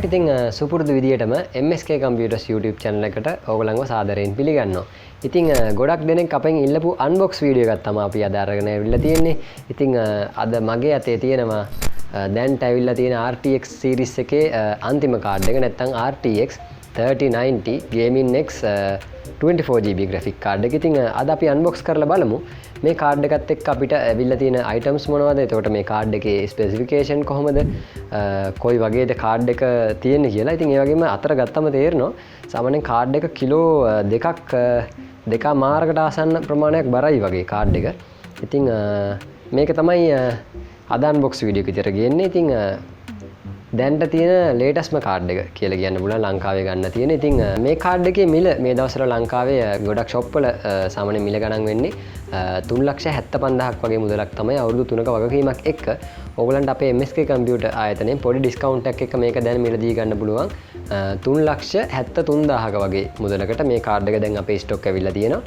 ඉතින් සුපුරුදු විදියටම MSK Computers YouTube channel එකට ඕගොල්ලන්ව සාදරයෙන් පිළිගන්නවා. ඉතින් ගොඩක් දෙනෙක් අපෙන් ඉල්ලපු unbox වීඩියෝ එකක් තමයි අපි අද අරගෙන ඇවිල්ලා තියෙන්නේ. ඉතින් අද මගේ අතේ තියෙනවා දැන්ට ඇවිල්ලා තියෙන RTX series එකේ අන්තිම කාඩ් එක නැත්නම් RTX 3090 Gaming X 24GB graphic card එක. ඉතින් අද අපි unbox කරලා බලමු මේ කාඩ් එකත් එක්ක අපිට ඇවිල්ලා තියෙන items මොනවද? එතකොට මේ කාඩ් එකේ specification කොහොමද? කොයි වගේද කාඩ් එක තියෙන්නේ කියලා. ඉතින් ඒ වගේම අතර ගත්තම තේරෙනවා සාමාන්‍යයෙන් කාඩ් එක කිලෝ දෙකමාරකට ආසන්න ප්‍රමාණයක් බරයි වගේ කාඩ් එක. ඉතින් මේක තමයි අද unbox වීඩියෝ එක විතර ගේන්නේ. ඉතින් දැන්ට තියෙන ලේටස්ම කාඩ් එක කියලා කියන්න පුළුවන් ලංකාවේ ගන්න තියෙන. ඉතින් මේ කාඩ් එකේ මිල මේ දවස්වල ලංකාවේ ගොඩක් ෂොප් වල සාමාන්‍ය මිල ගණන් වෙන්නේ 3,75,000ක් වගේ මුදලක් තමයි අවුරුදු 3ක වගකීමක් එක්ක ඕගලන්ට අපේ MSK Computer ආයතනයෙන් පොඩි ඩිස්කවුන්ට් එකක් එක්ක මේක දැන් මිලදී ගන්න පුළුවන් 3,73,000ක වගේ මුදලකට මේ කාඩ් එක දැන් අපේ ස්ටොක් ඇවිල්ලා තියෙනවා.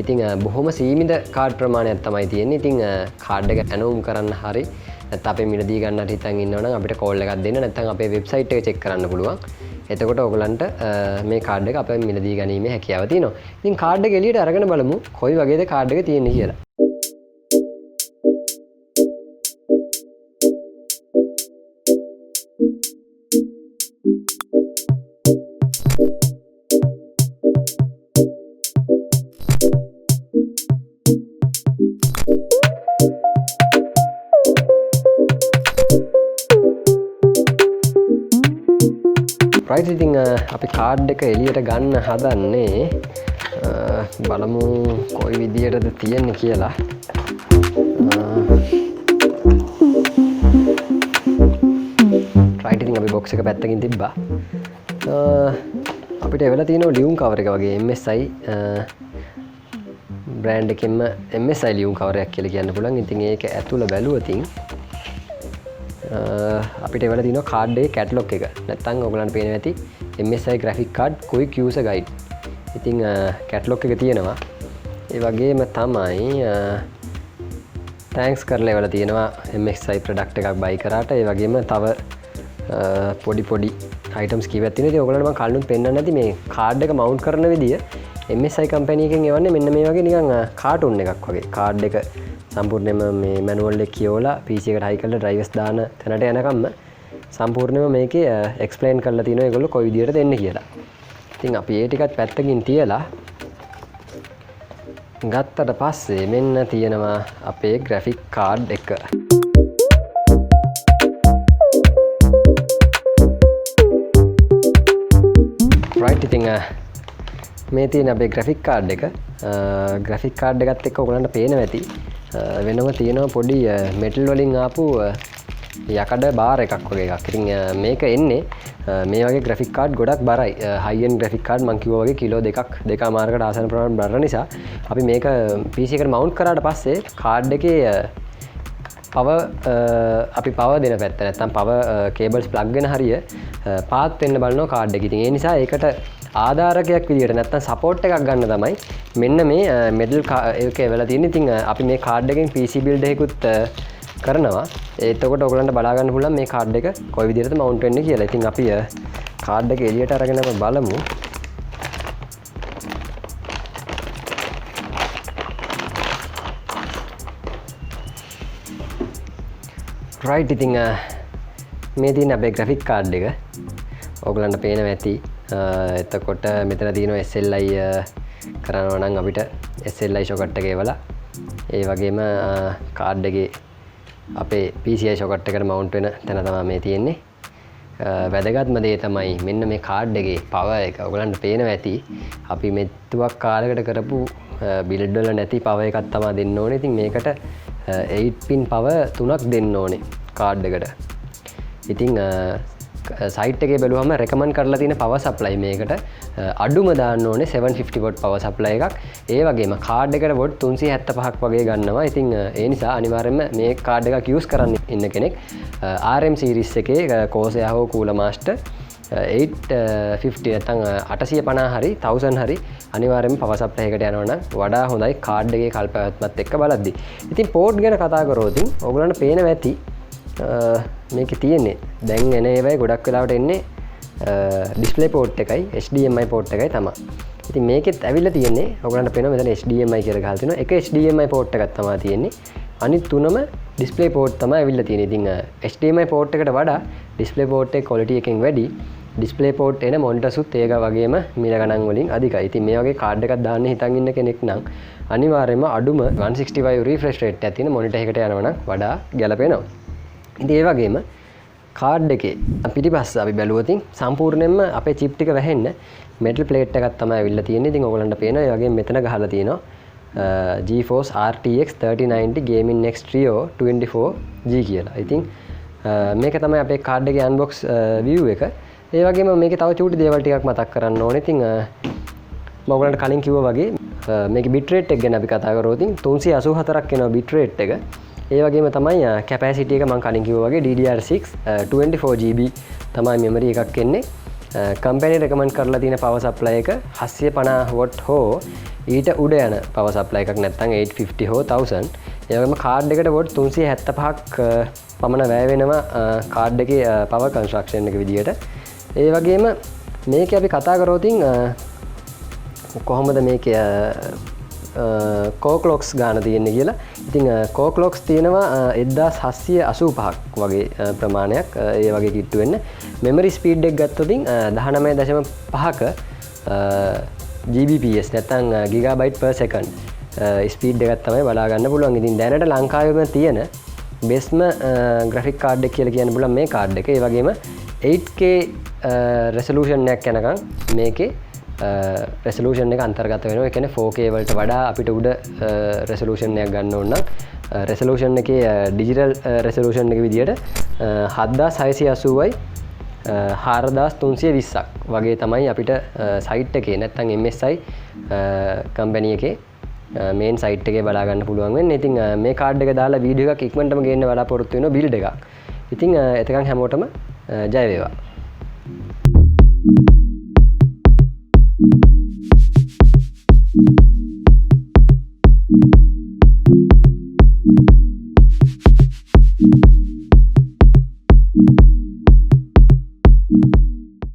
ඉතින් බොහොම සීමිත කාඩ් ප්‍රමාණයක් තමයි තියෙන්නේ. ඉතින් කාඩ් එක ඇනවුම් කරන්න හරි නැත්නම් අපේ මිලදී ගන්නට හිතන් ඉන්නවනම් අපිට කෝල් එකක් දෙන්න නැත්නම් අපේ වෙබ්සයිට් එක චෙක් කරන්න පුළුවන්. එතකොට ඔයගලන්ට මේ කාඩ් එක අපෙන් මිලදී ගැනීමේ හැකියාව තියෙනවා. ඉතින් කාඩ් එක එළියට අරගෙන බලමු කොයි වගේද කාඩ් එක තියෙන්නේ කියලා. රයිට්, ඉතින් අපි කාඩ් එක එළියට ගන්න හදන්නේ බලමු කොයි විදියටද තියෙන්නේ කියලා. රයිට්, ඉතින් අපි බොක්ස් එක පැත්තකින් තිබ්බා. අපිට එවලා තියෙනවා ලියුම් කවර් එක වගේ MSI බ්‍රෑන්ඩ් එකෙන්ම MSI ලියුම් කවරයක් කියලා කියන්න පුළුවන්. ඉතින් ඒක ඇතුළ බැලුවතින් අපිට එවලා තියෙනවා කාඩ් එකේ කැටලොග් එක. නැත්නම් ඔයගලන්ට පේනවා ඇති MSI graphic card quick user guide. ඉතින් කැටලොග් එක තියෙනවා. ඒ වගේම තමයි thanks කරලා එවලා තියෙනවා MSI product එකක් buy කරාට. ඒ වගේම තව පොඩි items කීපයක් තියෙනවා. ඉතින් ඔයගලන්ට මම කලිනුත් පෙන්නන්න නැති මේ කාඩ් එක mount කරන විදිය MSI company එකෙන් එවන්නේ මෙන්න මේ වගේ නිකන් කාටුන් එකක් වගේ. කාඩ් එක සම්පූර්ණයෙන්ම මේ මැනුවල් එක කියවලා PC එකට හයි කරලා ඩ්‍රයිවර්ස් දාන තැනට යනකම්ම සම්පූර්ණයෙන්ම මේකේ එක්ස්ප්ලেইন කරලා තියෙනවා ඒගොල්ලෝ කොයි විදියට දෙන්නේ කියලා. ඉතින් අපි ඒ ටිකත් පැත්තකින් තියලා ගත්තට පස්සේ මෙන්න තියෙනවා අපේ graphic card එක. right, ඉතින් මේ තියෙන අපේ graphic card එක. graphic card එකත් එක්ක ඔයගලන්ට පේනවා ඇති වෙනම තියෙනවා පොඩි මෙටල් වලින් ආපු යකඩ බාර් එකක් වගේ එකක්. ඉතින් මේක එන්නේ මේ වගේ graphic card ගොඩක් බරයි. high end graphic card මම කිව්වා වගේ කිලෝ දෙකමාරකට ආසන්න ප්‍රමාණයක් බර නිසා අපි මේක PC එකට mount කරාට පස්සේ කාඩ් එකේ අපි පවර් දෙන පැත්ත නැත්නම් පවර් කේබල්ස් ප්ලග් වෙන හරිය පාත් වෙන්න බලනවා කාඩ් එක. ඉතින් ඒ නිසා ඒකට ආධාරකයක් විදියට නැත්නම් සපෝට් එකක් ගන්න තමයි මෙන්න මේ මෙඩල් එක එවලා තියෙන්නේ. ඉතින් අපි මේ කාඩ් එකෙන් PC build එකකුත් කරනවා. එතකොට ඔයගලන්ට බලා ගන්න පුළුවන් මේ කාඩ් එක කොයි විදියටද මවුන්ට් වෙන්නේ කියලා. ඉතින් අපි කාඩ් එක එළියට අරගෙන බලමු. රයිට්, ඉතින් මේ තියෙන අපේ graphic card එක ඔයගලන්ට පේනවා ඇති. එතකොට මෙතන තියෙනවා SLI කරනවා නම් අපිට SLI ෂොකට් එක එවලා ඒ වගේම කාඩ් එකේ අපේ PCI ෂොකට් එකට මවුන්ට් වෙන තැන තමයි මේ තියෙන්නේ. වැදගත්ම දේ තමයි මෙන්න මේ කාඩ් එකේ පවර් එක. ඔයගලන්ට පේනවා ඇති අපි මෙතුවක් කාලයකට කරපු බිල්ඩ් වල නැති පවර් එකක් තමයි දෙන්න ඕනේ. ඉතින් මේකට 8 pin පවර් 3ක් දෙන්න ඕනේ කාඩ් එකට. ඉතින් සයිට් එකේ බැලුවම රෙකමන්ඩ් කරලා තියෙන පවර් සප්ලයි මේකට අඩුම දාන්න ඕනේ 750 watt පවර් සප්ලයි එකක්. ඒ වගේම කාඩ් එකට watt 375ක් වගේ ගන්නවා. ඉතින් ඒ නිසා අනිවාර්යයෙන්ම මේ කාඩ් එකක් යූස් කරන්න ඉන්න කෙනෙක් RM series එකේ Corsair හෝ Cooler Master 850 නැත්නම් 850 හරි 1000 හරි අනිවාර්යයෙන්ම පවර් සප්ලයි එකට යනවා නම් වඩා හොඳයි කාඩ් එකේ කල්පවත්මත් එක්ක බලද්දි. ඉතින් පෝට් ගැන කතා කරොත් ඔයගොල්ලන්ට පේනවා ඇති මේක තියෙන්නේ දැන් එන ඒවායි ගොඩක් වෙලාවට එන්නේ ඩිස්ප්ලේ පෝට් එකයි HDMI පෝට් එකයි තමයි. ඉතින් මේකෙත් ඇවිල්ලා තියෙන්නේ ඔයගලන්ට පේනවා මෙතන HDMI කියලා ගහලා තියෙනවා. එක HDMI පෝට් එකක් තමයි තියෙන්නේ. අනිත් තුනම ඩිස්ප්ලේ පෝට් තමයි ඇවිල්ලා තියෙන්නේ. ඉතින් HDMI පෝට් එකට වඩා ඩිස්ප්ලේ පෝට් එකේ ක්වොලිටි එකෙන් වැඩි ඩිස්ප්ලේ පෝට් එන මොනිටර්සුත් ඒක වගේම මිල ගණන් වලින් අධිකයි. ඉතින් මේ වගේ කාඩ් එකක් දාන්න හිතන් ඉන්න කෙනෙක් නම් අනිවාර්යයෙන්ම අඩුම 165 රිෆ්‍රෙෂ් රේට් එකක් තියෙන මොනිටර් එකකට යනවා නම් වඩා ගැලපෙනවා. ඉතින් ඒ වගේම කාඩ් එකේ පිටිපස්ස අපි බැලුවොත් සම්පූර්ණයෙන්ම අපේ චිප් ටික වැහෙන්න මෙටල් ප්ලේට් එකක් තමයි අවිල්ලා තියෙන්නේ. ඉතින් ඔයගලන්ට පේනවා ඒ වගේම මෙතන ගහලා තියෙනවා GeForce RTX 3090 Gaming Next Trio 24G කියලා. ඉතින් මේක තමයි අපේ කාඩ් එකේ unbox view එක. ඒ වගේම මේකේ තව චූටි දේවල් ටිකක් මතක් කරන්න ඕනේ. ඉතින් මම ඔයගලන්ට කලින් කිව්වා වගේ මේකේ bit rate එක ගැන අපි කතා කරොත් 384ක් එනවා bit rate එක. ඒ වගේම තමයි කැපැසිටි එක මම කලින් කිව්වා වගේ DDR6 24GB තමයි මෙමරි එකක් එන්නේ. කම්පැනි රෙකමන්ඩ් කරලා තියෙන පවර් සප්ලයි එක 750 වොට් හෝ ඊට උඩ යන පවර් සප්ලයි එකක් නැත්නම් 850 හෝ 1000. ඒ වගේම කාඩ් එකට වොට් 375ක් පමණ වැය වෙනවා කාඩ් එකේ පවර් කන්ස්ට්‍රක්ෂන් එක විදියට. ඒ වගේම මේක අපි කතා කරොත් කොහොමද මේකේ කෝක්ලොක්ස් ගාන තියෙන්නේ කියලා. ඉතින් කෝක්ලොක්ස් තියෙනවා 1785ක් වගේ ප්‍රමාණයක් ඒ වගේ කිට්ටු වෙන්න. මෙමරි ස්පීඩ් එක ගත්තොත් 19.5ක GBps නැත්නම් gigabyte per second ස්පීඩ් එකක් තමයි බලා ගන්න පුළුවන්. ඉතින් දැනට ලංකාවේම තියෙන බෙස්ම ග්‍රැෆික් කාඩ් එක කියලා කියන්න පුළුවන් මේ කාඩ් එක. ඒ වගේම 8K රෙසලූෂන් එකක් යනකම් මේකේ රෙසලූෂන් එක අන්තර්ගත වෙනවා. ඒ කියන්නේ 4K වලට වඩා අපිට උඩ රෙසලූෂන් එකක් ගන්න ඕන නම් රෙසලූෂන් එකේ ඩිජිටල් රෙසලූෂන් එක විදියට 7680යි 4320ක් වගේ තමයි අපිට සයිට් එකේ නැත්නම් MSI කම්පැනි එකේ මේන් සයිට් එකේ බලා ගන්න පුළුවන් වෙන්නේ. ඉතින් මේ කාඩ් එක දාලා වීඩියෝ එකක් ඉක්මනටම ගේන්න බලාපොරොත්තු වෙනවා බිල්ඩ් එකක්. ඉතින් එතකන් හැමෝටම ජය වේවා.